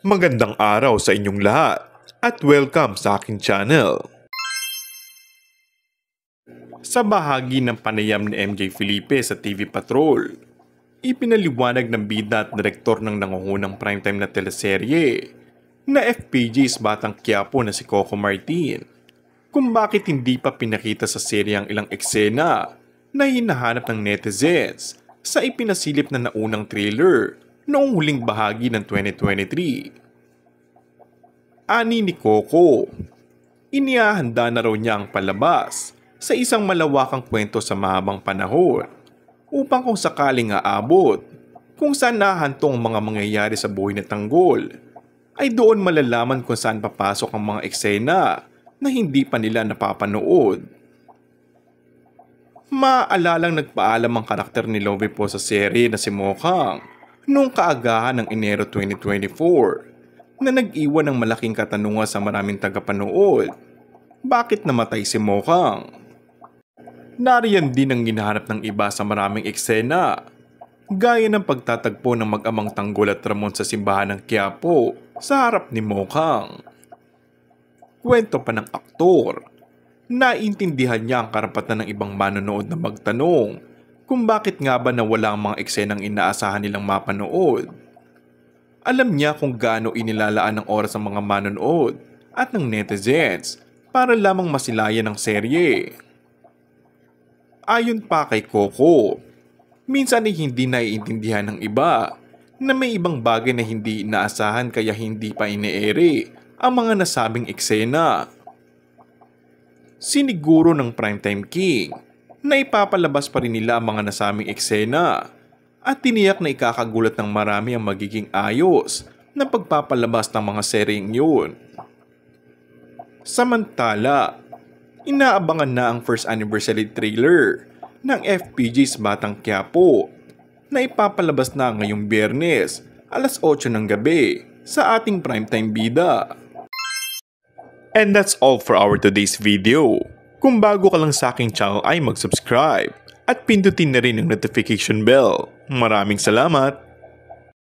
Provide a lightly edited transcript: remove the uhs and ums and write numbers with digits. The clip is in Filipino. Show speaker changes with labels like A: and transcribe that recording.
A: Magandang araw sa inyong lahat at welcome sa aking channel. Sa bahagi ng panayam ni MJ Felipe sa TV Patrol, ipinaliwanag ng bida at direktor ng nangungunang primetime na teleserye na FPJ's Batang Quiapo na si Coco Martin kung bakit hindi pa pinakita sa serye ang ilang eksena na hinahanap ng netizens sa ipinasilip na naunang trailer noong huling bahagi ng 2023. Ani ni Coco, inihahanda na raw niya ang palabas sa isang malawakang kwento sa mahabang panahon upang kung sakaling aabot kung saan nahantong ang mga mangyayari sa buhay na tanggol ay doon malalaman kung saan papasok ang mga eksena na hindi pa nila napapanood. Maalalang nagpaalam ang karakter ni Lovie po sa serye na si Mokhang noong kaagahan ng Enero 2024 na nag-iwan ng malaking katanungan sa maraming tagapanood. Bakit namatay si Mokhang? Nariyan din ang hinahanap ng iba sa maraming eksena, gaya ng pagtatagpo ng mag-amang Tanggol at Ramon sa simbahan ng Quiapo sa harap ni Mokhang. Kwento pa ng aktor, naintindihan niya ang karapatan ng ibang manonood na magtanong kung bakit nga ba nawala ang mga eksenang inaasahan nilang mapanood. Alam niya kung gaano inilalaan ng oras ang mga manonood at ng netizens para lamang masilayan ang serye. Ayon pa kay Coco, minsan ay hindi naiintindihan ng iba na may ibang bagay na hindi inaasahan kaya hindi pa ine-ere ang mga nasabing eksena. Siniguro ng Primetime King na ipapalabas pa rin nila ang mga nasabing eksena at tiniyak na ikakagulat ng marami ang magiging ayos ng pagpapalabas ng mga seryeng yun. Samantala, inaabangan na ang first anniversary trailer ng FPJ's Batang Quiapo na ipapalabas na ngayong Biyernes, alas 8 ng gabi sa ating primetime bida. And that's all for our today's video. Kung bago ka lang sa aking channel ay mag-subscribe at pindutin na rin ang notification bell. Maraming salamat!